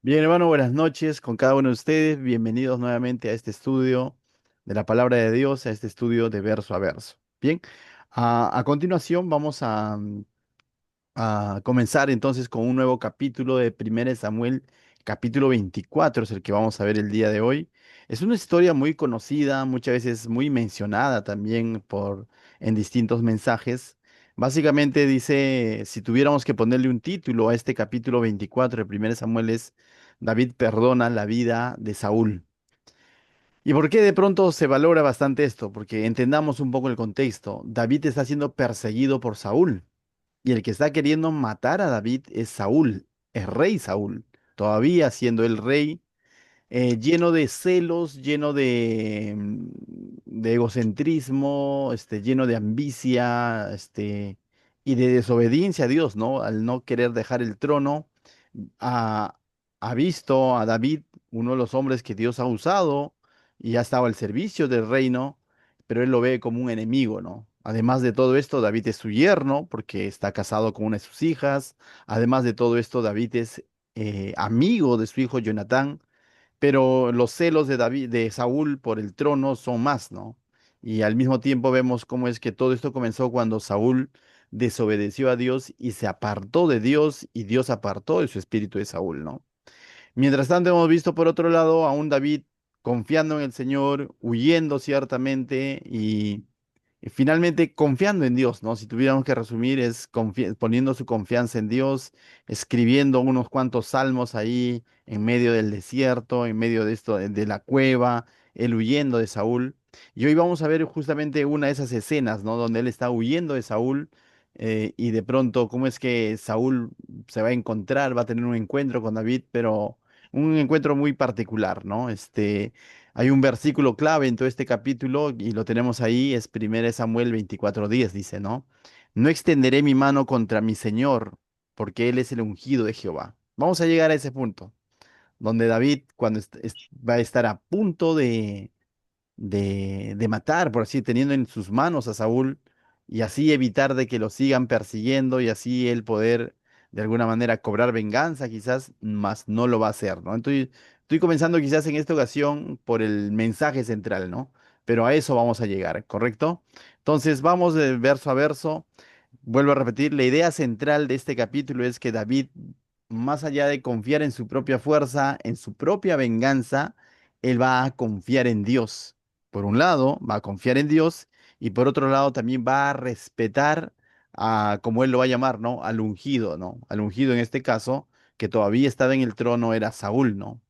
Bien, hermano, buenas noches con cada uno de ustedes. Bienvenidos nuevamente a este estudio de la palabra de Dios, a este estudio de verso a verso. Bien, a continuación vamos a comenzar entonces con un nuevo capítulo de 1 Samuel, capítulo 24 es el que vamos a ver el día de hoy. Es una historia muy conocida, muchas veces muy mencionada también en distintos mensajes. Básicamente dice, si tuviéramos que ponerle un título a este capítulo 24 de 1 Samuel es David perdona la vida de Saúl. ¿Y por qué de pronto se valora bastante esto? Porque entendamos un poco el contexto. David está siendo perseguido por Saúl. Y el que está queriendo matar a David es Saúl, es rey Saúl, todavía siendo el rey, lleno de celos, lleno de egocentrismo, lleno de ambicia, y de desobediencia a Dios, ¿no? Al no querer dejar el trono, ha, ha visto a David, uno de los hombres que Dios ha usado y ha estado al servicio del reino, pero él lo ve como un enemigo, ¿no? Además de todo esto, David es su yerno porque está casado con una de sus hijas. Además de todo esto, David es amigo de su hijo Jonatán, pero los celos de David, de Saúl por el trono son más, ¿no? Y al mismo tiempo vemos cómo es que todo esto comenzó cuando Saúl desobedeció a Dios y se apartó de Dios y Dios apartó de su espíritu de Saúl, ¿no? Mientras tanto, hemos visto por otro lado a un David confiando en el Señor, huyendo ciertamente y finalmente confiando en Dios, ¿no? Si tuviéramos que resumir, es poniendo su confianza en Dios, escribiendo unos cuantos salmos ahí en medio del desierto, en medio de esto, de la cueva, él huyendo de Saúl. Y hoy vamos a ver justamente una de esas escenas, ¿no? Donde él está huyendo de Saúl. Y de pronto, cómo es que Saúl se va a encontrar, va a tener un encuentro con David, pero un encuentro muy particular, ¿no? Hay un versículo clave en todo este capítulo y lo tenemos ahí, es 1 Samuel 24:10, dice, ¿no? No extenderé mi mano contra mi Señor, porque Él es el ungido de Jehová. Vamos a llegar a ese punto, donde David, cuando va a estar a punto de matar, por así, teniendo en sus manos a Saúl, y así evitar de que lo sigan persiguiendo y así él poder de alguna manera cobrar venganza, quizás, más no lo va a hacer, ¿no? Entonces, estoy comenzando quizás en esta ocasión por el mensaje central, ¿no? Pero a eso vamos a llegar, ¿correcto? Entonces, vamos de verso a verso. Vuelvo a repetir, la idea central de este capítulo es que David, más allá de confiar en su propia fuerza, en su propia venganza, él va a confiar en Dios. Por un lado, va a confiar en Dios y por otro lado también va a respetar a, como él lo va a llamar, ¿no? Al ungido, ¿no? Al ungido en este caso, que todavía estaba en el trono, era Saúl, ¿no?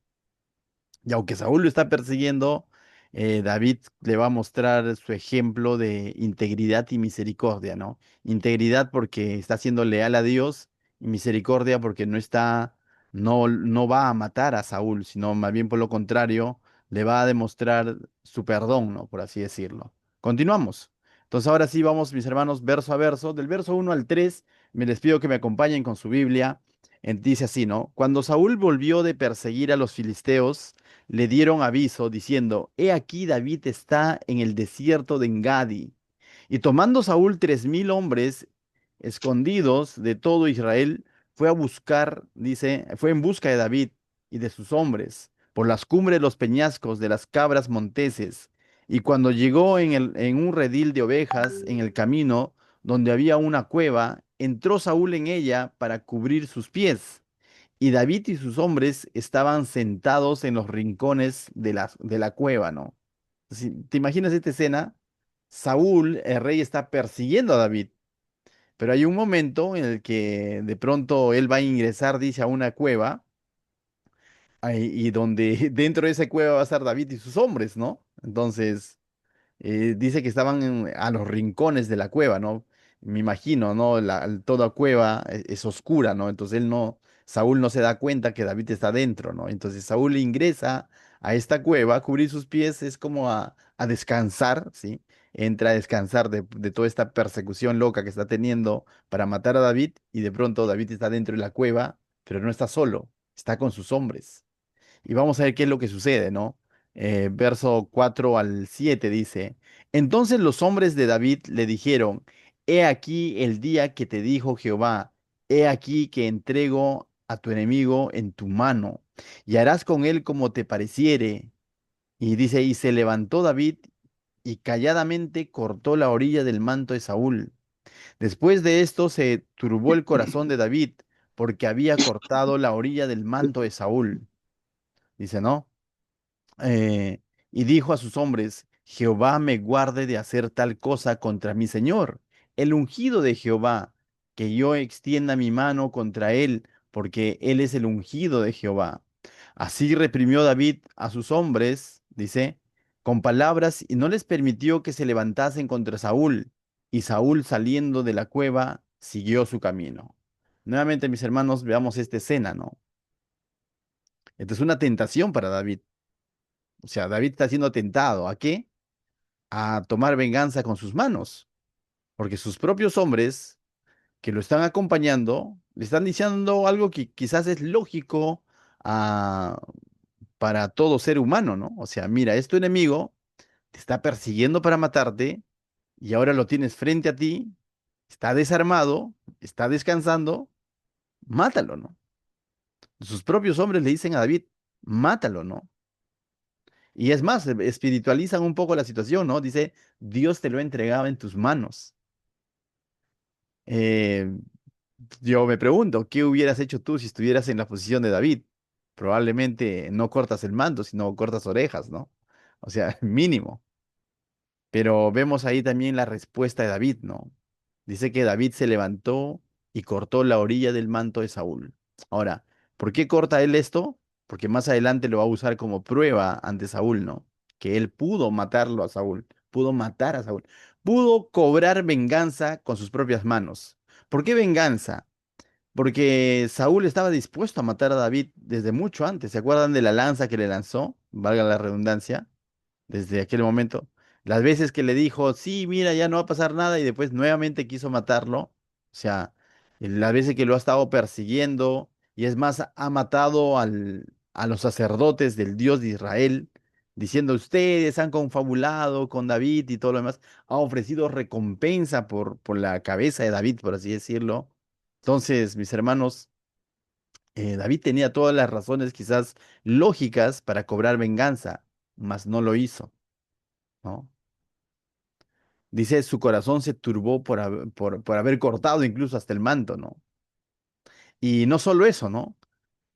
Y aunque Saúl lo está persiguiendo, David le va a mostrar su ejemplo de integridad y misericordia, ¿no? Integridad porque está siendo leal a Dios y misericordia porque no va a matar a Saúl, sino más bien por lo contrario, le va a demostrar su perdón, ¿no? Por así decirlo. Continuamos. Entonces ahora sí vamos, mis hermanos, verso a verso. Del verso 1 al 3, me les pido que me acompañen con su Biblia. Dice así, ¿no? Cuando Saúl volvió de perseguir a los filisteos, le dieron aviso diciendo, He aquí David está en el desierto de Engadi. Y tomando Saúl 3000 hombres escondidos de todo Israel, fue a buscar, dice, fue en busca de David y de sus hombres por las cumbres de los peñascos de las cabras monteses. Y cuando llegó en un redil de ovejas en el camino donde había una cueva, entró Saúl en ella para cubrir sus pies. Y David y sus hombres estaban sentados en los rincones de la cueva, ¿no? Si te imaginas esta escena, Saúl, el rey, está persiguiendo a David, pero hay un momento en el que de pronto él va a ingresar, dice, a una cueva, y donde dentro de esa cueva va a estar David y sus hombres, ¿no? Entonces dice que estaban a los rincones de la cueva, ¿no? Me imagino, ¿no? Toda cueva es oscura, ¿no? Entonces Saúl no se da cuenta que David está dentro, ¿no? Entonces Saúl ingresa a esta cueva, a cubrir sus pies es como a descansar, ¿sí? Entra a descansar de toda esta persecución loca que está teniendo para matar a David y de pronto David está dentro de la cueva, pero no está solo, está con sus hombres. Y vamos a ver qué es lo que sucede, ¿no? Verso 4 al 7 dice, Entonces los hombres de David le dijeron, He aquí el día que te dijo Jehová, he aquí que entrego a tu enemigo en tu mano y harás con él como te pareciere. Y dice, y se levantó David y calladamente cortó la orilla del manto de Saúl. Después de esto se turbó el corazón de David porque había cortado la orilla del manto de Saúl. Dice, ¿no? eh, y dijo a sus hombres, Jehová me guarde de hacer tal cosa contra mi señor, el ungido de Jehová, que yo extienda mi mano contra él, porque él es el ungido de Jehová. Así reprimió David a sus hombres, dice, con palabras, y no les permitió que se levantasen contra Saúl. Y Saúl, saliendo de la cueva, siguió su camino. Nuevamente, mis hermanos, veamos esta escena, ¿no? Esta es una tentación para David. O sea, David está siendo tentado. ¿A qué? A tomar venganza con sus manos, porque sus propios hombres que lo están acompañando le están diciendo algo que quizás es lógico ah, para todo ser humano, ¿no? O sea, mira, es tu enemigo, te está persiguiendo para matarte y ahora lo tienes frente a ti, está desarmado, está descansando, mátalo, ¿no? Sus propios hombres le dicen a David, mátalo, ¿no? Y es más, espiritualizan un poco la situación, ¿no? Dice, Dios te lo entregaba en tus manos. Eh, yo me pregunto, ¿qué hubieras hecho tú si estuvieras en la posición de David? Probablemente no cortas el manto, sino cortas orejas, ¿no? O sea, mínimo. Pero vemos ahí también la respuesta de David, ¿no? Dice que David se levantó y cortó la orilla del manto de Saúl. Ahora, ¿por qué corta él esto? Porque más adelante lo va a usar como prueba ante Saúl, ¿no? Que él pudo matarlo a Saúl, pudo matar a Saúl, pudo cobrar venganza con sus propias manos. ¿Por qué venganza? Porque Saúl estaba dispuesto a matar a David desde mucho antes. ¿Se acuerdan de la lanza que le lanzó? Valga la redundancia desde aquel momento. Las veces que le dijo, sí, mira, ya no va a pasar nada y después nuevamente quiso matarlo. O sea, las veces que lo ha estado persiguiendo y es más, ha matado a los sacerdotes del Dios de Israel, diciendo, ustedes han confabulado con David y todo lo demás. Ha ofrecido recompensa por la cabeza de David, por así decirlo. Entonces, mis hermanos, David tenía todas las razones quizás lógicas para cobrar venganza, mas no lo hizo, ¿no? Dice, su corazón se turbó por haber cortado incluso hasta el manto, ¿no? Y no solo eso, ¿no?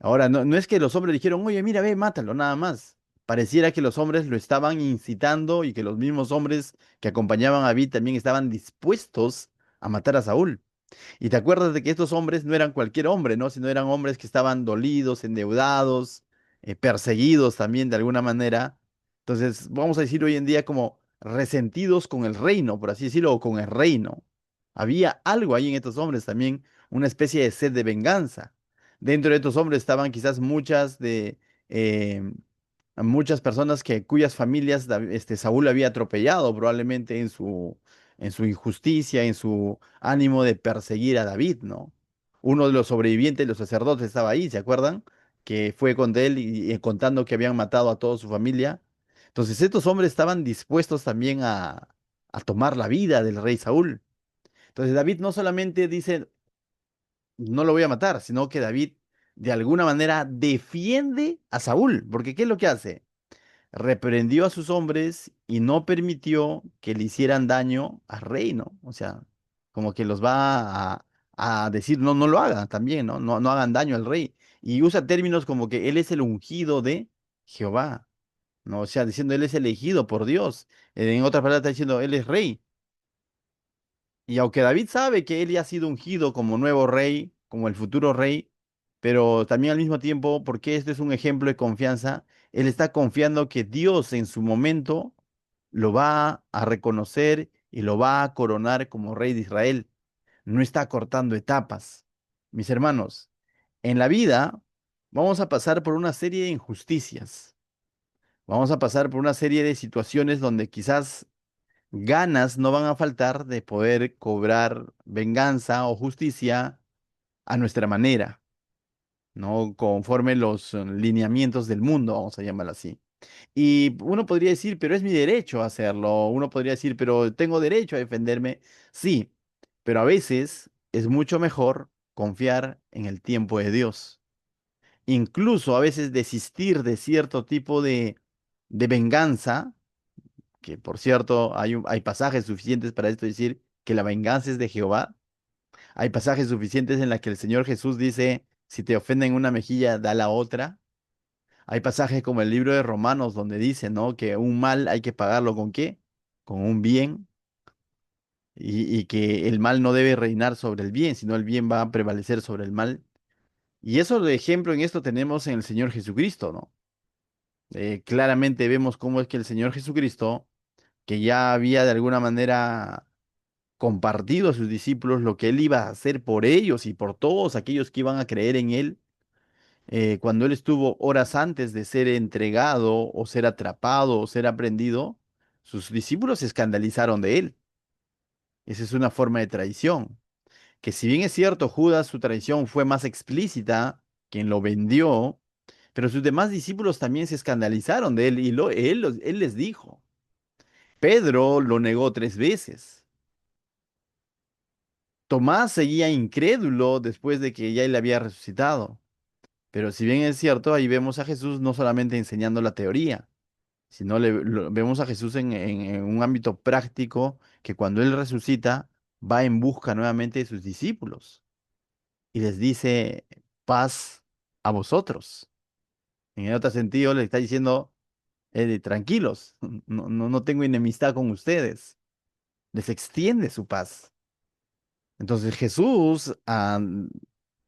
Ahora, no es que los hombres dijeron, oye, mira, ve, mátalo, nada más. Pareciera que los hombres lo estaban incitando y que los mismos hombres que acompañaban a David también estaban dispuestos a matar a Saúl. Y te acuerdas de que estos hombres no eran cualquier hombre, ¿no? Sino eran hombres que estaban dolidos, endeudados, perseguidos también de alguna manera. Entonces, vamos a decir hoy en día como resentidos con el reino, por así decirlo, o con el reino. Había algo ahí en estos hombres también, una especie de sed de venganza. Dentro de estos hombres estaban quizás eh, muchas personas cuyas familias Saúl había atropellado probablemente en su injusticia, en su ánimo de perseguir a David, ¿no? Uno de los sobrevivientes, los sacerdotes, estaba ahí, ¿se acuerdan? Que fue con él y contando que habían matado a toda su familia. Entonces estos hombres estaban dispuestos también a tomar la vida del rey Saúl. Entonces David no solamente dice, no lo voy a matar, sino que David de alguna manera defiende a Saúl, porque ¿qué es lo que hace? Reprendió a sus hombres y no permitió que le hicieran daño al rey, ¿no? O sea, como que los va a decir, no, no lo hagan también, ¿no? No, no hagan daño al rey. Y usa términos como que él es el ungido de Jehová, ¿no? O sea, diciendo él es elegido por Dios. En otras palabras, está diciendo él es rey. Y aunque David sabe que él ya ha sido ungido como nuevo rey, como el futuro rey, pero también al mismo tiempo, porque este es un ejemplo de confianza, él está confiando que Dios en su momento lo va a reconocer y lo va a coronar como rey de Israel. No está cortando etapas. Mis hermanos, en la vida vamos a pasar por una serie de injusticias. Vamos a pasar por una serie de situaciones donde quizás ganas no van a faltar de poder cobrar venganza o justicia a nuestra manera, ¿no? Conforme los lineamientos del mundo, vamos a llamarlo así. Y uno podría decir, pero es mi derecho a hacerlo. Uno podría decir, pero tengo derecho a defenderme. Sí, pero a veces es mucho mejor confiar en el tiempo de Dios. incluso a veces desistir de cierto tipo de venganza, que por cierto hay pasajes suficientes para esto decir que la venganza es de Jehová. Hay pasajes suficientes en los que el Señor Jesús dice, si te ofenden una mejilla, da la otra. Hay pasajes como el libro de Romanos donde dice, ¿no? Que un mal hay que pagarlo ¿con qué? Con un bien. Y que el mal no debe reinar sobre el bien, sino el bien va a prevalecer sobre el mal. Y eso de ejemplo en esto tenemos en el Señor Jesucristo, ¿no? Claramente vemos cómo es que el Señor Jesucristo, que ya había de alguna manera compartido a sus discípulos lo que él iba a hacer por ellos y por todos aquellos que iban a creer en él, cuando él estuvo horas antes de ser entregado o ser atrapado o ser aprendido, sus discípulos se escandalizaron de él. Esa es una forma de traición. Que si bien es cierto, Judas, su traición fue más explícita, quien lo vendió, pero sus demás discípulos también se escandalizaron de él y él les dijo. Pedro lo negó 3 veces. Tomás seguía incrédulo después de que ya él había resucitado. Pero si bien es cierto, ahí vemos a Jesús no solamente enseñando la teoría, sino vemos a Jesús en un ámbito práctico que cuando él resucita va en busca nuevamente de sus discípulos y les dice paz a vosotros. En otro sentido, le está diciendo, tranquilos, no tengo enemistad con ustedes. Les extiende su paz. Entonces Jesús,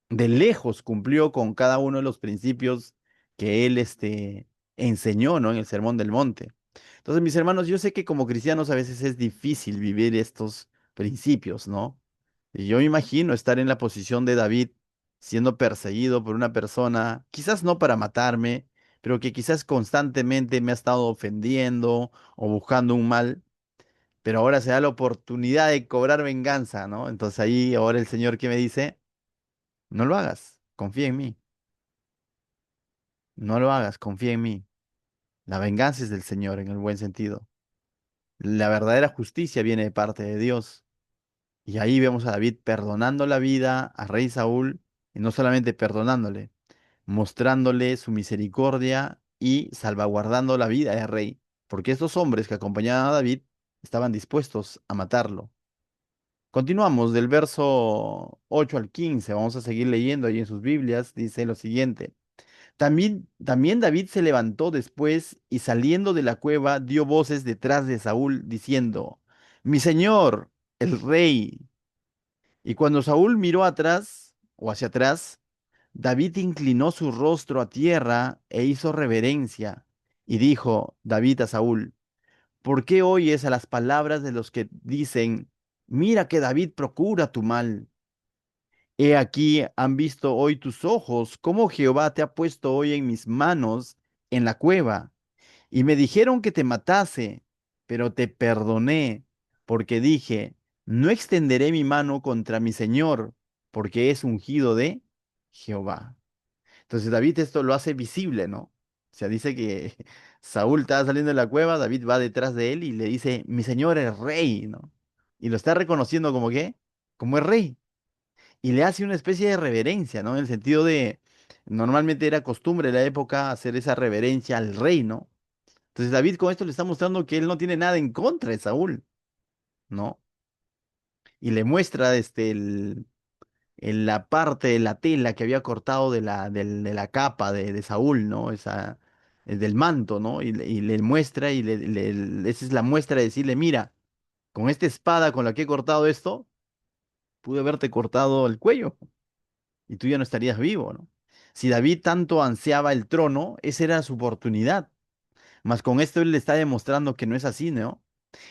de lejos cumplió con cada uno de los principios que él enseñó, ¿no? En el Sermón del Monte. Entonces, mis hermanos, yo sé que como cristianos a veces es difícil vivir estos principios, ¿no? Y yo me imagino estar en la posición de David siendo perseguido por una persona, quizás no para matarme, pero que quizás constantemente me ha estado ofendiendo o buscando un mal, pero ahora se da la oportunidad de cobrar venganza, ¿no? Entonces ahí ahora el Señor que me dice, no lo hagas, confía en mí, no lo hagas, confía en mí. La venganza es del Señor en el buen sentido. La verdadera justicia viene de parte de Dios. Y ahí vemos a David perdonando la vida a rey Saúl, y no solamente perdonándole, mostrándole su misericordia y salvaguardando la vida del rey, porque estos hombres que acompañaban a David estaban dispuestos a matarlo. Continuamos del verso 8 al 15, vamos a seguir leyendo ahí en sus Biblias, dice lo siguiente. También David se levantó después y saliendo de la cueva dio voces detrás de Saúl diciendo, Mi señor, el rey. Y cuando Saúl miró atrás o hacia atrás, David inclinó su rostro a tierra e hizo reverencia. Y dijo David a Saúl, ¿por qué oyes a las palabras de los que dicen, mira que David procura tu mal? He aquí han visto hoy tus ojos cómo Jehová te ha puesto hoy en mis manos en la cueva. Y me dijeron que te matase, pero te perdoné, porque dije, no extenderé mi mano contra mi señor, porque es ungido de Jehová. Entonces David esto lo hace visible, ¿no? O sea, dice que Saúl estaba saliendo de la cueva, David va detrás de él y le dice, mi señor es rey, ¿no? Y lo está reconociendo como qué, como es rey. Y le hace una especie de reverencia, ¿no? En el sentido de, normalmente era costumbre de la época hacer esa reverencia al rey, ¿no? Entonces David con esto le está mostrando que él no tiene nada en contra de Saúl, ¿no? Y le muestra la parte de la tela que había cortado de la capa de Saúl, ¿no? Del manto, ¿no? Y le muestra esa es la muestra de decirle, mira, con esta espada con la que he cortado esto, pude haberte cortado el cuello y tú ya no estarías vivo, ¿no? Si David tanto ansiaba el trono, esa era su oportunidad. Mas con esto él le está demostrando que no es así, ¿no?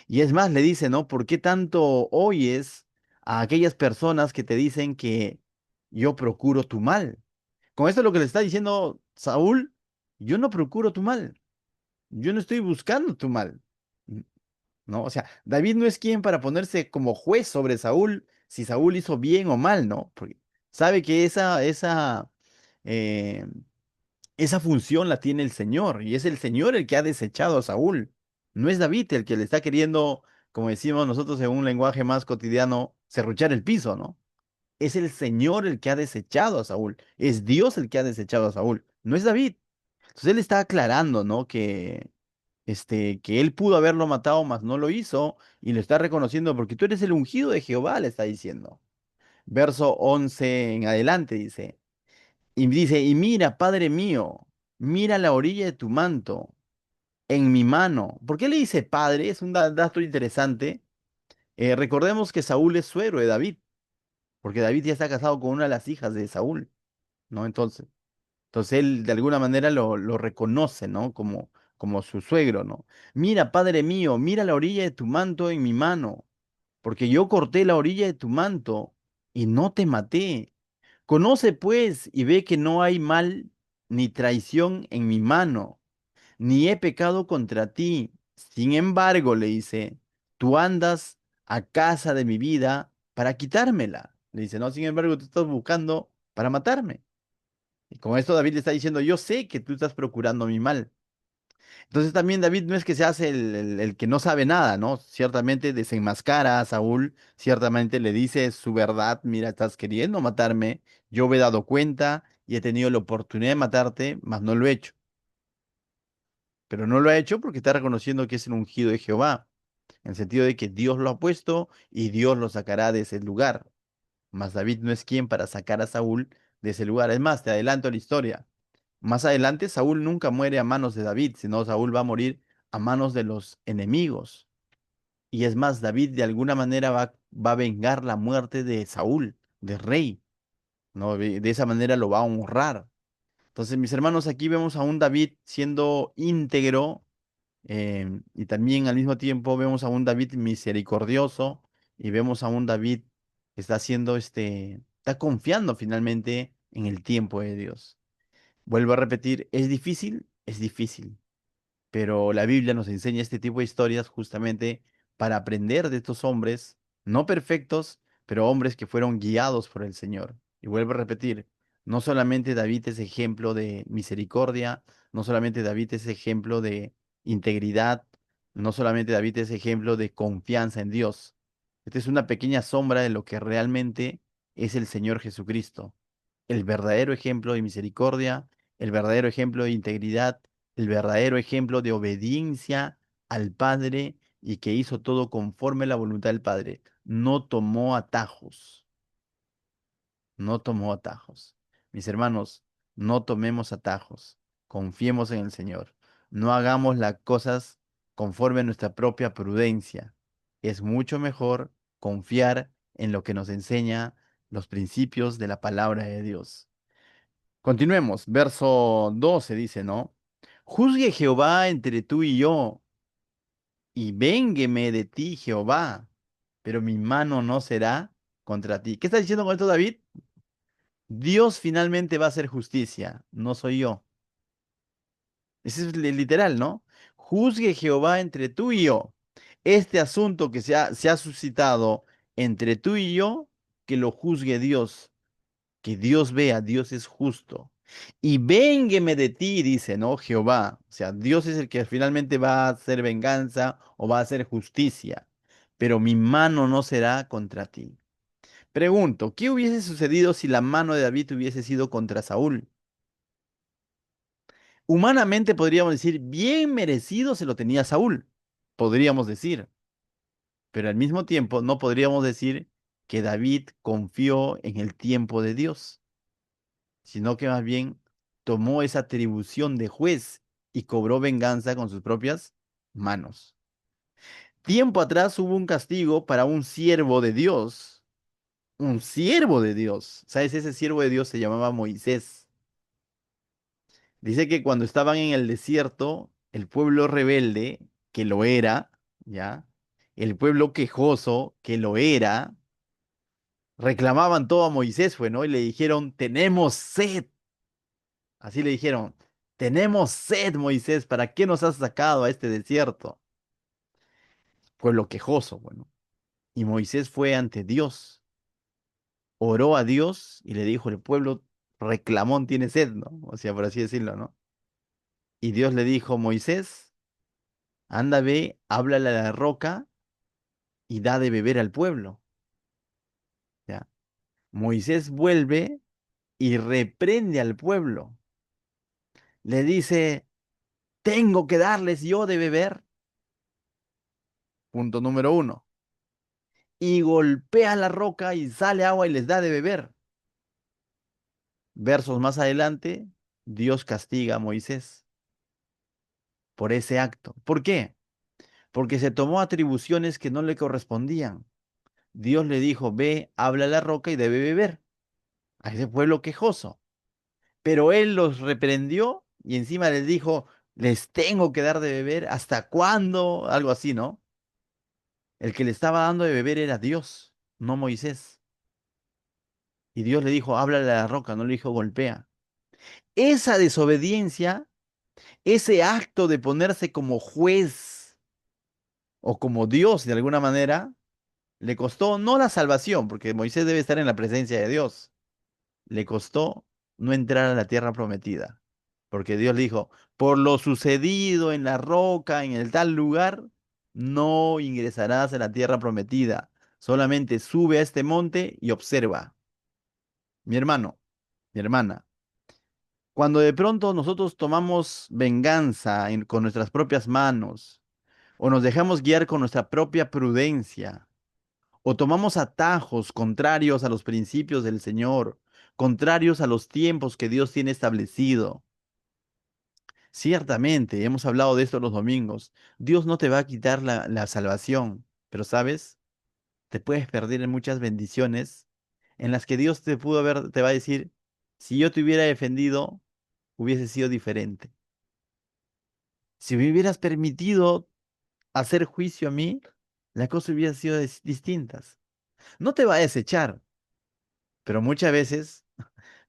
Y es más, le dice, ¿no? ¿Por qué tanto oyes a aquellas personas que te dicen que yo procuro tu mal? Con esto lo que le está diciendo Saúl, yo no procuro tu mal, yo no estoy buscando tu mal, ¿no? O sea, David no es quien para ponerse como juez sobre Saúl, si Saúl hizo bien o mal, ¿no? Porque sabe que eh, esa función la tiene el Señor y es el Señor el que ha desechado a Saúl. No es David el que le está queriendo, como decimos nosotros en un lenguaje más cotidiano, serruchar el piso, ¿no? Es el Señor el que ha desechado a Saúl. Es Dios el que ha desechado a Saúl. No es David. Entonces él está aclarando, ¿no? Que él pudo haberlo matado, mas no lo hizo, y lo está reconociendo porque tú eres el ungido de Jehová, le está diciendo. Verso 11 en adelante dice, y mira, Padre mío, mira la orilla de tu manto en mi mano. ¿Por qué le dice padre? Es un dato interesante. Recordemos que Saúl es suegro de David, porque David ya está casado con una de las hijas de Saúl, ¿no? Entonces él de alguna manera lo reconoce, ¿no? Como su suegro, ¿no? Mira, Padre mío, mira la orilla de tu manto en mi mano, porque yo corté la orilla de tu manto y no te maté. Conoce pues y ve que no hay mal ni traición en mi mano, ni he pecado contra ti. Sin embargo, le dice, tú andas a casa de mi vida para quitármela. Le dice, no, sin embargo, tú estás buscando para matarme. Y con esto David le está diciendo, yo sé que tú estás procurando mi mal. Entonces también David no es que se hace el que no sabe nada, ¿no? Ciertamente desenmascara a Saúl, ciertamente le dice su verdad, mira, estás queriendo matarme, yo me he dado cuenta y he tenido la oportunidad de matarte, mas no lo he hecho. Pero no lo ha hecho porque está reconociendo que es el ungido de Jehová, en el sentido de que Dios lo ha puesto y Dios lo sacará de ese lugar. Mas David no es quien para sacar a Saúl de ese lugar. Es más, te adelanto la historia. Más adelante, Saúl nunca muere a manos de David, sino Saúl va a morir a manos de los enemigos. Y es más, David de alguna manera va a vengar la muerte de Saúl, de rey, ¿no? De esa manera lo va a honrar. Entonces, mis hermanos, aquí vemos a un David siendo íntegro, y también al mismo tiempo vemos a un David misericordioso y vemos a un David que está haciendo está confiando finalmente en el tiempo de Dios. Vuelvo a repetir, es difícil, pero la Biblia nos enseña este tipo de historias justamente para aprender de estos hombres, no perfectos, pero hombres que fueron guiados por el Señor. Y vuelvo a repetir, no solamente David es ejemplo de misericordia, no solamente David es ejemplo de integridad, no solamente David es ejemplo de confianza en Dios. Esta es una pequeña sombra de lo que realmente es el Señor Jesucristo, el verdadero ejemplo de misericordia, el verdadero ejemplo de integridad, el verdadero ejemplo de obediencia al Padre y que hizo todo conforme a la voluntad del Padre. No tomó atajos, no tomó atajos. Mis hermanos, no tomemos atajos, confiemos en el Señor. No hagamos las cosas conforme a nuestra propia prudencia. Es mucho mejor confiar en lo que nos enseña los principios de la palabra de Dios. Continuemos, verso 12 dice, ¿no? Juzgue Jehová entre tú y yo, y véngueme de ti, Jehová, pero mi mano no será contra ti. ¿Qué está diciendo con esto David? Dios finalmente va a hacer justicia, no soy yo. Ese es literal, ¿no? Juzgue Jehová entre tú y yo. Este asunto que se ha suscitado entre tú y yo, que lo juzgue Dios. Que Dios vea, Dios es justo. Y véngueme de ti, dice, ¿no? Jehová. O sea, Dios es el que finalmente va a hacer venganza o va a hacer justicia, pero mi mano no será contra ti. Pregunto, ¿qué hubiese sucedido si la mano de David hubiese sido contra Saúl? Humanamente podríamos decir, bien merecido se lo tenía Saúl, podríamos decir, pero al mismo tiempo no podríamos decir que David confió en el tiempo de Dios, sino que más bien tomó esa atribución de juez y cobró venganza con sus propias manos. Tiempo atrás hubo un castigo para un siervo de Dios. ¿Sabes? Ese siervo de Dios se llamaba Moisés. Dice que cuando estaban en el desierto, el pueblo rebelde, que lo era, ¿ya? El pueblo quejoso, que lo era, reclamaban todo a Moisés, fue, ¿no? Y le dijeron, tenemos sed. Así le dijeron, tenemos sed, Moisés, ¿para qué nos has sacado a este desierto? Pueblo quejoso, bueno. Y Moisés fue ante Dios, oró a Dios y le dijo, el pueblo reclamón tiene sed, ¿no? O sea, por así decirlo, ¿no? Y Dios le dijo, Moisés, anda, ve, háblale a la roca y da de beber al pueblo, ¿ya? Moisés vuelve y reprende al pueblo. Le dice, tengo que darles yo de beber. Punto número uno. Y golpea la roca y sale agua y les da de beber. Versos más adelante, Dios castiga a Moisés por ese acto. ¿Por qué? Porque se tomó atribuciones que no le correspondían. Dios le dijo, ve, habla a la roca y debe beber a ese pueblo quejoso. Pero él los reprendió y encima les dijo, les tengo que dar de beber, ¿hasta cuándo? Algo así, ¿no? El que le estaba dando de beber era Dios, no Moisés. Y Dios le dijo, háblale a la roca, no le dijo, golpea. Esa desobediencia, ese acto de ponerse como juez o como Dios de alguna manera, le costó no la salvación, porque Moisés debe estar en la presencia de Dios, le costó no entrar a la tierra prometida, porque Dios le dijo, por lo sucedido en la roca, en el tal lugar, no ingresarás a la tierra prometida, solamente sube a este monte y observa. Mi hermano, mi hermana, cuando de pronto nosotros tomamos venganza con nuestras propias manos, o nos dejamos guiar con nuestra propia prudencia, o tomamos atajos contrarios a los principios del Señor, contrarios a los tiempos que Dios tiene establecido. Ciertamente, hemos hablado de esto los domingos, Dios no te va a quitar la salvación, pero sabes, te puedes perder en muchas bendiciones en las que Dios te pudo haber, te va a decir, si yo te hubiera defendido, hubiese sido diferente. Si me hubieras permitido hacer juicio a mí, las cosas hubieran sido distintas. No te va a desechar, pero muchas veces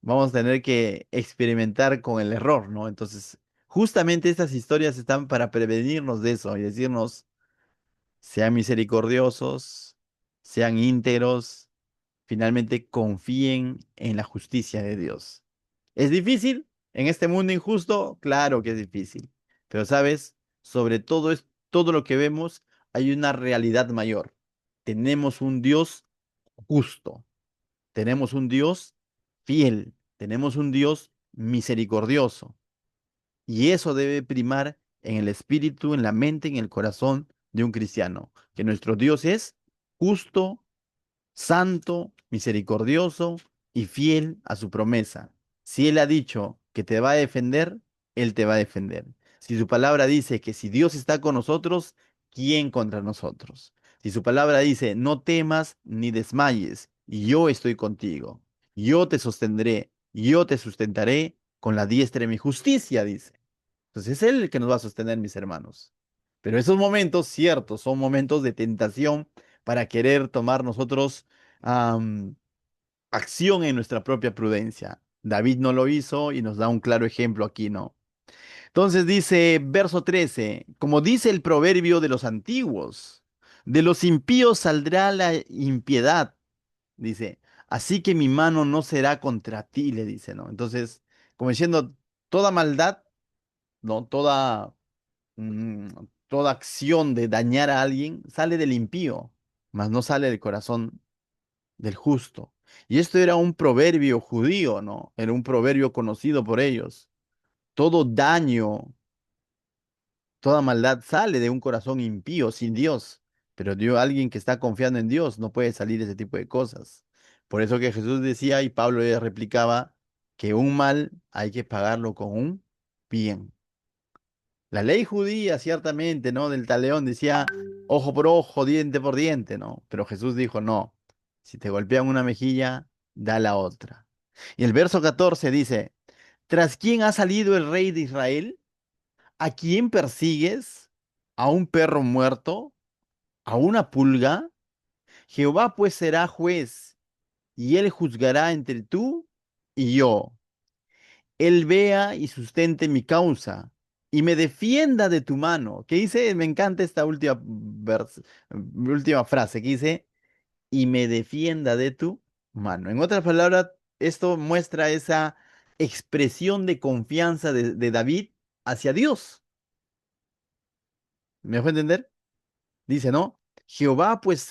vamos a tener que experimentar con el error, ¿no? Entonces, justamente estas historias están para prevenirnos de eso y decirnos, sean misericordiosos, sean íntegros, finalmente confíen en la justicia de Dios. ¿Es difícil en este mundo injusto? Claro que es difícil, pero sabes, sobre todo es todo lo que vemos, hay una realidad mayor. Tenemos un Dios justo. Tenemos un Dios fiel, tenemos un Dios misericordioso. Y eso debe primar en el espíritu, en la mente, en el corazón de un cristiano, que nuestro Dios es justo, santo, misericordioso y fiel a su promesa. Si Él ha dicho que te va a defender, Él te va a defender. Si su palabra dice que si Dios está con nosotros, ¿quién contra nosotros? Si su palabra dice, no temas ni desmayes, y yo estoy contigo, yo te sostendré, yo te sustentaré con la diestra de mi justicia, dice. Entonces es Él el que nos va a sostener, mis hermanos. Pero esos momentos, ciertos, son momentos de tentación para querer tomar nosotros am, acción en nuestra propia prudencia. David no lo hizo y nos da un claro ejemplo aquí, ¿no? Entonces dice, verso 13, como dice el proverbio de los antiguos, de los impíos saldrá la impiedad, dice, así que mi mano no será contra ti, le dice, ¿no? Entonces, como diciendo, toda maldad, ¿no? Mm, toda acción de dañar a alguien sale del impío, mas no sale del corazón del justo. Y esto era un proverbio judío, ¿no? Era un proverbio conocido por ellos. Todo daño, toda maldad sale de un corazón impío, sin Dios. Pero Dios, alguien que está confiando en Dios no puede salir ese tipo de cosas. Por eso que Jesús decía y Pablo le replicaba que un mal hay que pagarlo con un bien. La ley judía, ciertamente, ¿no? Del talión decía ojo por ojo, diente por diente, ¿no? Pero Jesús dijo, no, si te golpean una mejilla, da la otra. Y el verso 14 dice, ¿tras quién ha salido el rey de Israel? ¿A quién persigues? ¿A un perro muerto? ¿A una pulga? Jehová pues será juez, y él juzgará entre tú y yo. Él vea y sustente mi causa y me defienda de tu mano. ¿Qué dice? Me encanta esta última frase que dice, y me defienda de tu mano. En otras palabras, esto muestra esa expresión de confianza de David hacia Dios. ¿Me dejó entender? Dice, ¿no? Jehová pues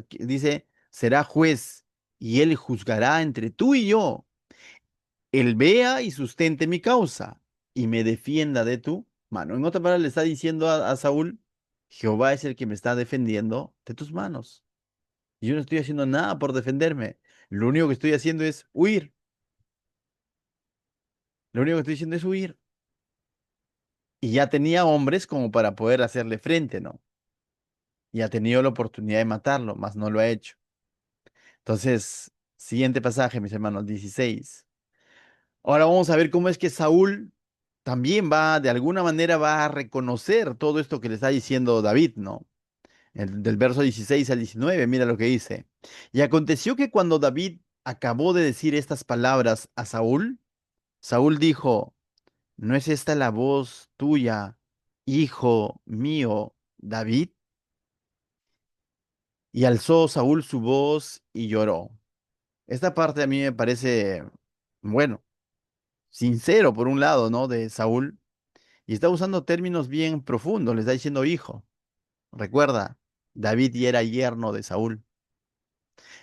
dice, será juez y él juzgará entre tú y yo. Él vea y sustente mi causa y me defienda de tu mano. En otras palabras, le está diciendo a Saúl, Jehová es el que me está defendiendo de tus manos. Y yo no estoy haciendo nada por defenderme. Lo único que estoy haciendo es huir. Lo único que estoy haciendo es huir. Y ya tenía hombres como para poder hacerle frente, ¿no? Y ha tenido la oportunidad de matarlo, mas no lo ha hecho. Entonces, siguiente pasaje, mis hermanos, 16. Ahora vamos a ver cómo es que Saúl también va, de alguna manera, va a reconocer todo esto que le está diciendo David, ¿no? Del verso 16 al 19, mira lo que dice. Y aconteció que cuando David acabó de decir estas palabras a Saúl, Saúl dijo, ¿no es esta la voz tuya, hijo mío, David? Y alzó Saúl su voz y lloró. Esta parte a mí me parece, bueno, sincero por un lado, ¿no? De Saúl. Y está usando términos bien profundos, le está diciendo hijo. Recuerda, David ya era yerno de Saúl.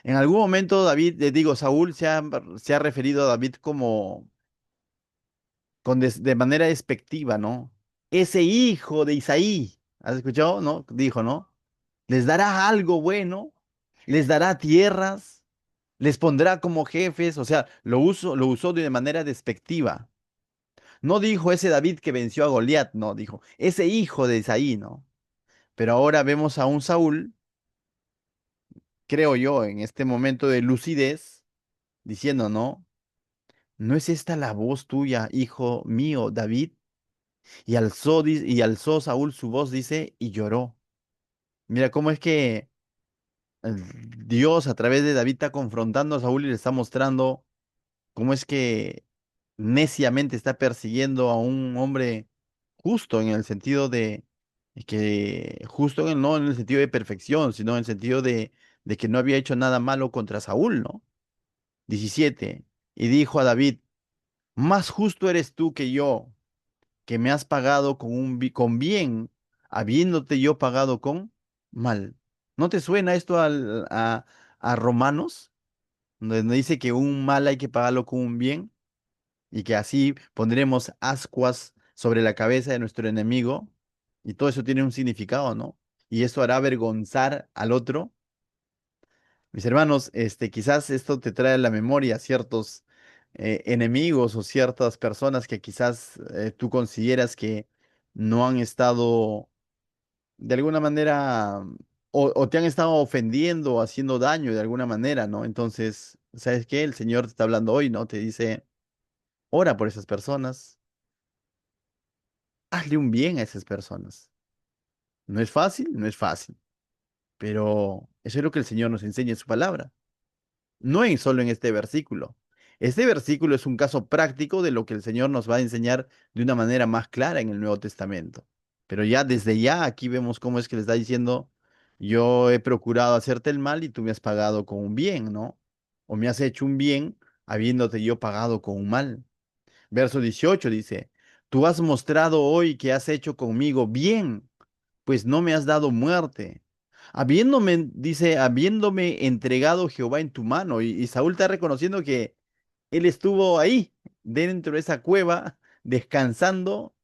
En algún momento David, digo, Saúl se ha referido a David como de manera despectiva, ¿no? Ese hijo de Isaí, ¿has escuchado? ¿No? Dijo, ¿no? Les dará algo bueno, les dará tierras, les pondrá como jefes, o sea, lo usó de manera despectiva. No dijo ese David que venció a Goliat, no, dijo ese hijo de Isaí, ¿no? Pero ahora vemos a un Saúl, creo yo, en este momento de lucidez, diciendo, ¿no? ¿No es esta la voz tuya, hijo mío, David? Y alzó Saúl su voz, dice, y lloró. Mira cómo es que eh, Dios a través de David está confrontando a Saúl y le está mostrando cómo es que neciamente está persiguiendo a un hombre justo en el sentido de que, justo no en el sentido de perfección, sino en el sentido de que no había hecho nada malo contra Saúl, ¿no? 17. Y dijo a David, más justo eres tú que yo, que me has pagado con bien, habiéndote yo pagado con mal. ¿No te suena esto a Romanos, donde dice que un mal hay que pagarlo con un bien y que así pondremos ascuas sobre la cabeza de nuestro enemigo? Y todo eso tiene un significado, ¿no? Y esto hará avergonzar al otro. Mis hermanos, quizás esto te trae a la memoria ciertos enemigos o ciertas personas que quizás tú consideras que no han estado de alguna manera o te han estado ofendiendo o haciendo daño de alguna manera, ¿no? Entonces, ¿sabes qué? El Señor te está hablando hoy, ¿no? Te dice, ora por esas personas, hazle un bien a esas personas. ¿No es fácil? No es fácil, pero eso es lo que el Señor nos enseña en su palabra. No en solo en este versículo. Este versículo es un caso práctico de lo que el Señor nos va a enseñar de una manera más clara en el Nuevo Testamento. Pero ya desde ya aquí vemos cómo es que le está diciendo, yo he procurado hacerte el mal y tú me has pagado con un bien, ¿no? O me has hecho un bien habiéndote yo pagado con un mal. Verso 18 dice, tú has mostrado hoy que has hecho conmigo bien, pues no me has dado muerte. Dice, habiéndome entregado Jehová en tu mano. Y Saúl está reconociendo que él estuvo ahí, dentro de esa cueva, descansando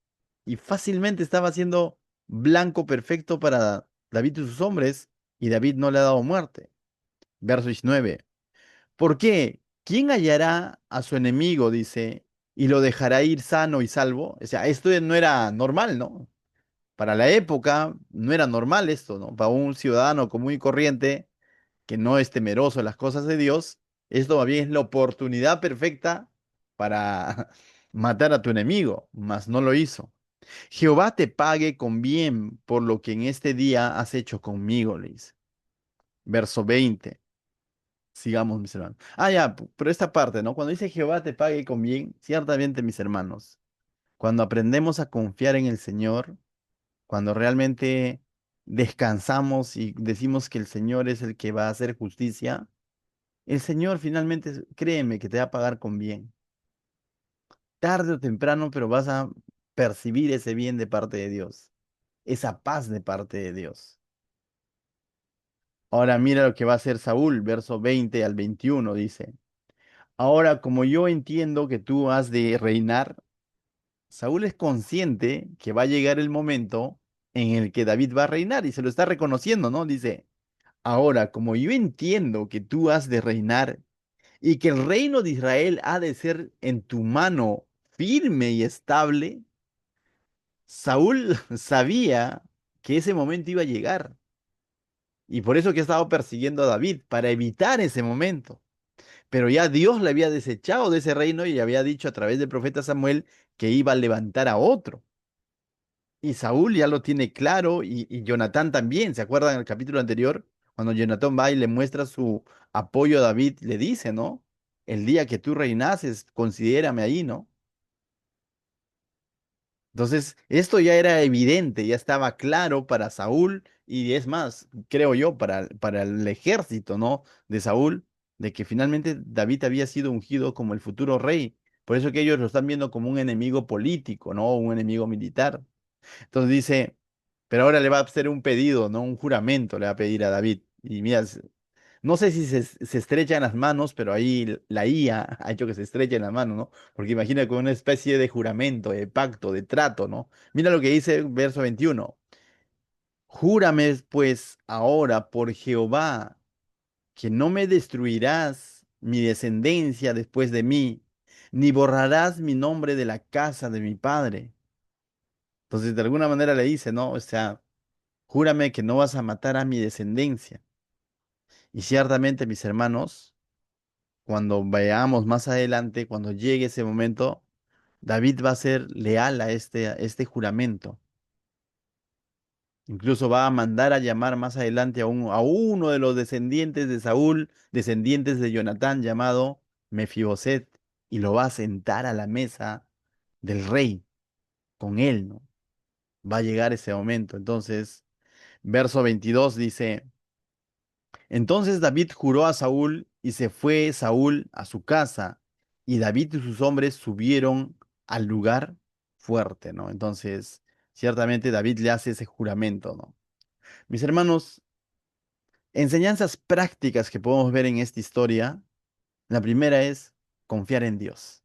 y fácilmente estaba siendo blanco perfecto para David y sus hombres, y David no le ha dado muerte. Verso 19. ¿Por qué? ¿Quién hallará a su enemigo, dice, y lo dejará ir sano y salvo? O sea, esto no era normal, ¿no? Para la época no era normal esto, ¿no? Para un ciudadano común y corriente que no es temeroso de las cosas de Dios, esto más bien es la oportunidad perfecta para matar a tu enemigo, mas no lo hizo. Jehová te pague con bien por lo que en este día has hecho conmigo, le dice. Verso 20. Sigamos, mis hermanos. Ah, ya, pero esta parte, ¿no? Cuando dice Jehová te pague con bien, ciertamente, mis hermanos, cuando aprendemos a confiar en el Señor, cuando realmente descansamos y decimos que el Señor es el que va a hacer justicia, el Señor finalmente, créeme, que te va a pagar con bien. Tarde o temprano, pero vas a percibir ese bien de parte de Dios, esa paz de parte de Dios. Ahora mira lo que va a hacer Saúl, verso 20 al 21 dice. Ahora, como yo entiendo que tú has de reinar, Saúl es consciente que va a llegar el momento en el que David va a reinar y se lo está reconociendo, ¿no? Dice, ahora, como yo entiendo que tú has de reinar y que el reino de Israel ha de ser en tu mano firme y estable, Saúl sabía que ese momento iba a llegar y por eso que ha estado persiguiendo a David, para evitar ese momento. Pero ya Dios le había desechado de ese reino y había dicho a través del profeta Samuel que iba a levantar a otro. Y Saúl ya lo tiene claro y Jonatán también. ¿Se acuerdan en el capítulo anterior? Cuando Jonatán va y le muestra su apoyo a David, le dice, ¿no? El día que tú reinases, considérame ahí, ¿no? Entonces, esto ya era evidente, ya estaba claro para Saúl y es más, creo yo, para el ejército, ¿no? De Saúl, de que finalmente David había sido ungido como el futuro rey. Por eso que ellos lo están viendo como un enemigo político, ¿no? Un enemigo militar. Entonces dice, pero ahora le va a hacer un pedido, ¿no? Un juramento le va a pedir a David. Y mira, no sé si se estrechan las manos, pero ahí la IA ha hecho que se estrechen las manos, ¿no? Porque imagina con una especie de juramento, de pacto, de trato, ¿no? Mira lo que dice verso 21. Júrame pues ahora por Jehová que no me destruirás mi descendencia después de mí, ni borrarás mi nombre de la casa de mi padre. Entonces, de alguna manera le dice, ¿no? O sea, júrame que no vas a matar a mi descendencia. Y ciertamente, mis hermanos, cuando veamos más adelante, cuando llegue ese momento, David va a ser leal a este juramento. Incluso va a mandar a llamar más adelante a uno de los descendientes de Saúl, descendientes de Jonatán, llamado Mefiboset, y lo va a sentar a la mesa del rey con él, ¿no? Va a llegar ese momento. Entonces, verso 22 dice. Entonces David juró a Saúl y se fue Saúl a su casa y David y sus hombres subieron al lugar fuerte, ¿no? Entonces, ciertamente David le hace ese juramento, ¿no? Mis hermanos, enseñanzas prácticas que podemos ver en esta historia, la primera es confiar en Dios.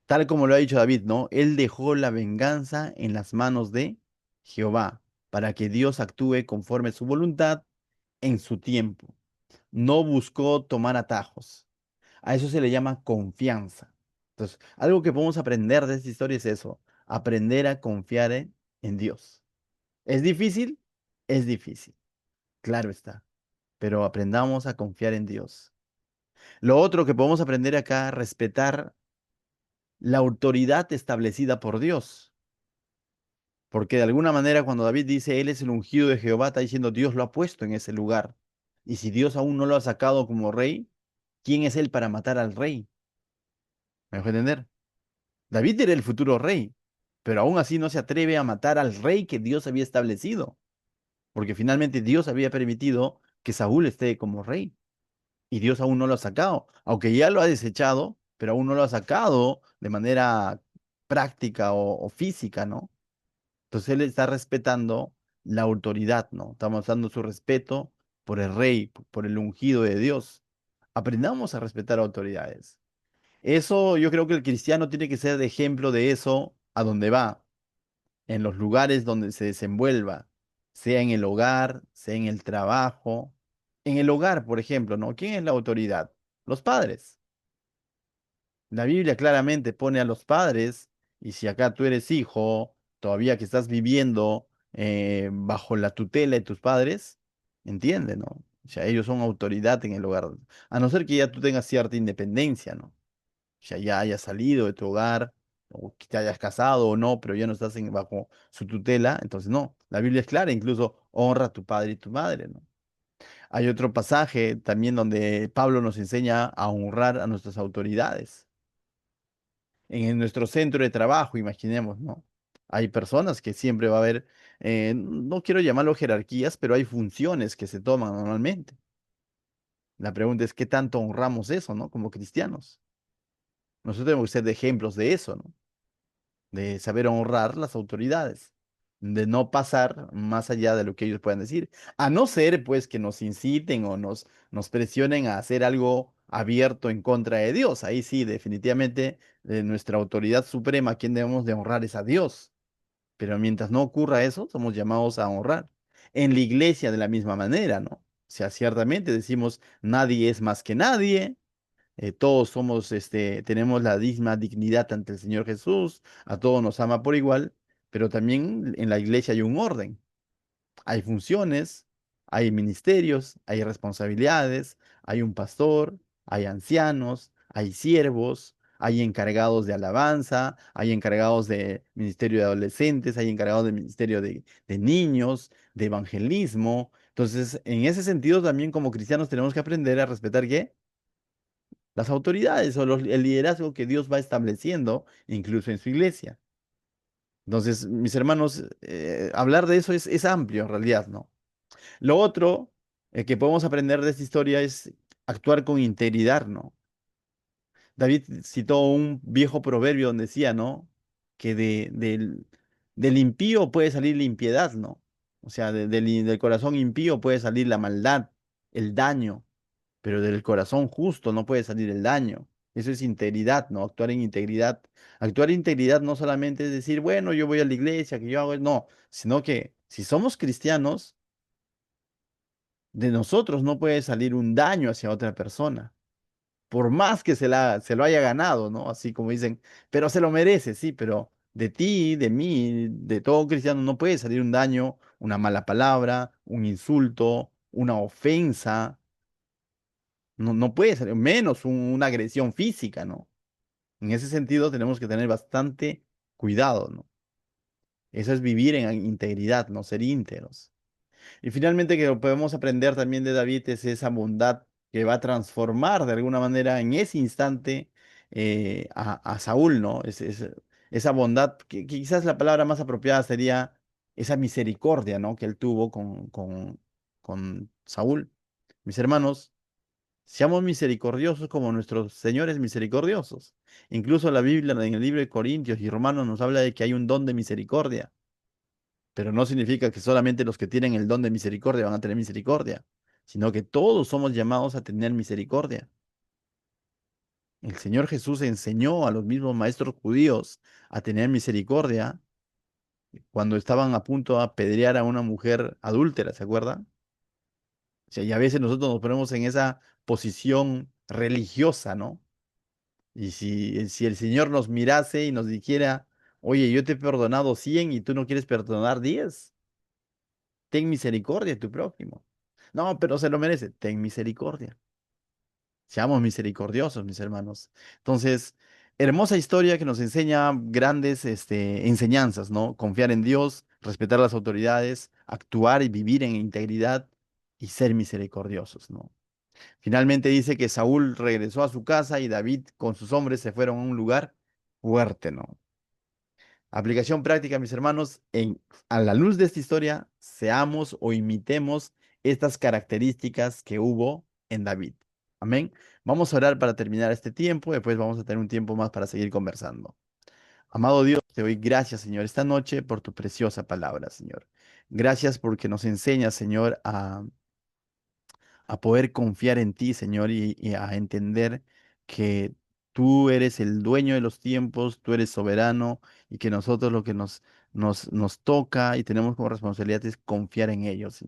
Tal como lo ha dicho David, ¿no? Él dejó la venganza en las manos de Jehová para que Dios actúe conforme a su voluntad en su tiempo. No buscó tomar atajos. A eso se le llama confianza. Entonces, algo que podemos aprender de esta historia es eso, aprender a confiar en Dios. ¿Es difícil? Es difícil, claro está, pero aprendamos a confiar en Dios. Lo otro que podemos aprender acá, respetar la autoridad establecida por Dios, porque de alguna manera cuando David dice, Él es el ungido de Jehová, está diciendo, Dios lo ha puesto en ese lugar. Y si Dios aún no lo ha sacado como rey, ¿quién es Él para matar al rey? ¿Me dejo entender? David era el futuro rey, pero aún así no se atreve a matar al rey que Dios había establecido, porque finalmente Dios había permitido que Saúl esté como rey y Dios aún no lo ha sacado, aunque ya lo ha desechado, pero aún no lo ha sacado de manera práctica o física, ¿no? Entonces él está respetando la autoridad, ¿no? Estamos dando su respeto por el rey, por el ungido de Dios. Aprendamos a respetar autoridades. Eso yo creo que el cristiano tiene que ser de ejemplo de eso a donde va, en los lugares donde se desenvuelva, sea en el hogar, sea en el trabajo. En el hogar, por ejemplo, ¿no? ¿Quién es la autoridad? Los padres. La Biblia claramente pone a los padres, y si acá tú eres hijo, todavía que estás viviendo bajo la tutela de tus padres, entiende, ¿no? O sea, ellos son autoridad en el hogar, a no ser que ya tú tengas cierta independencia, ¿no? Ya hayas salido de tu hogar, o que te hayas casado o no, pero ya no estás bajo su tutela, entonces no. La Biblia es clara, incluso honra a tu padre y tu madre, ¿no? Hay otro pasaje también donde Pablo nos enseña a honrar a nuestras autoridades. En nuestro centro de trabajo, imaginemos, ¿no? Hay personas que siempre va a haber, no quiero llamarlo jerarquías, pero hay funciones que se toman normalmente. La pregunta es, ¿qué tanto honramos eso, ¿no? Como cristianos. Nosotros tenemos que ser de ejemplos de eso, ¿no? De saber honrar las autoridades. de no pasar más allá de lo que ellos puedan decir, a no ser pues que nos inciten o nos presionen a hacer algo abierto en contra de Dios. Ahí sí, definitivamente nuestra autoridad suprema, a quien debemos de honrar es a Dios. Pero mientras no ocurra eso, somos llamados a honrar. En la iglesia de la misma manera, ¿no? O sea, ciertamente decimos, nadie es más que nadie, todos somos, tenemos la misma dignidad ante el Señor Jesús, a todos nos ama por igual, pero también en la iglesia hay un orden, hay funciones, hay ministerios, hay responsabilidades, hay un pastor, hay ancianos, hay siervos, hay encargados de alabanza, hay encargados de ministerio de adolescentes, hay encargados de ministerio de niños, de evangelismo. Entonces, en ese sentido, también como cristianos tenemos que aprender a respetar ¿qué? Las autoridades o el liderazgo que Dios va estableciendo, incluso en su iglesia. Entonces, mis hermanos, hablar de eso es amplio en realidad, ¿no? Lo otro que podemos aprender de esta historia es actuar con integridad, ¿no? David citó un viejo proverbio donde decía, ¿no? Que del impío puede salir la impiedad, ¿no? O sea, del corazón impío puede salir la maldad, el daño, pero del corazón justo no puede salir el daño. Eso es integridad, ¿no? Actuar en integridad. Actuar en integridad no solamente es decir, bueno, yo voy a la iglesia, que yo hago, no, sino que si somos cristianos, de nosotros no puede salir un daño hacia otra persona, por más que se lo haya ganado, ¿no? Así como dicen, pero se lo merece, sí, pero de ti, de mí, de todo cristiano no puede salir un daño, una mala palabra, un insulto, una ofensa, no puede salir, menos una agresión física, ¿no? En ese sentido tenemos que tener bastante cuidado, ¿no? Eso es vivir en integridad, no ser íntegros. Y finalmente que lo podemos aprender también de David es esa bondad que va a transformar de alguna manera en ese instante a Saúl, ¿no? Esa bondad, que quizás la palabra más apropiada sería esa misericordia, ¿no? Que él tuvo con Saúl. Mis hermanos, seamos misericordiosos como nuestros señores misericordiosos. Incluso la Biblia en el libro de Corintios y Romanos nos habla de que hay un don de misericordia, pero no significa que solamente los que tienen el don de misericordia van a tener misericordia, sino que todos somos llamados a tener misericordia. El Señor Jesús enseñó a los mismos maestros judíos a tener misericordia cuando estaban a punto de apedrear a una mujer adúltera, ¿se acuerdan? O sea, y a veces nosotros nos ponemos en esa posición religiosa, ¿no? Y si el Señor nos mirase y nos dijera, oye, yo te he perdonado 100 y tú no quieres perdonar 10, ten misericordia de tu prójimo. No, pero se lo merece. Ten misericordia. Seamos misericordiosos, mis hermanos. Entonces, hermosa historia que nos enseña grandes enseñanzas, ¿no? Confiar en Dios, respetar las autoridades, actuar y vivir en integridad y ser misericordiosos, ¿no? Finalmente dice que Saúl regresó a su casa y David con sus hombres se fueron a un lugar fuerte, ¿no? Aplicación práctica, mis hermanos, a la luz de esta historia, seamos o imitemos estas características que hubo en David. Amén. Vamos a orar para terminar este tiempo, después vamos a tener un tiempo más para seguir conversando. Amado Dios, te doy gracias, Señor, esta noche por tu preciosa palabra, Señor. Gracias porque nos enseñas, Señor, a poder confiar en ti, Señor, y a entender que tú eres el dueño de los tiempos, tú eres soberano y que nosotros lo que nos toca y tenemos como responsabilidad es confiar en ellos, Señor.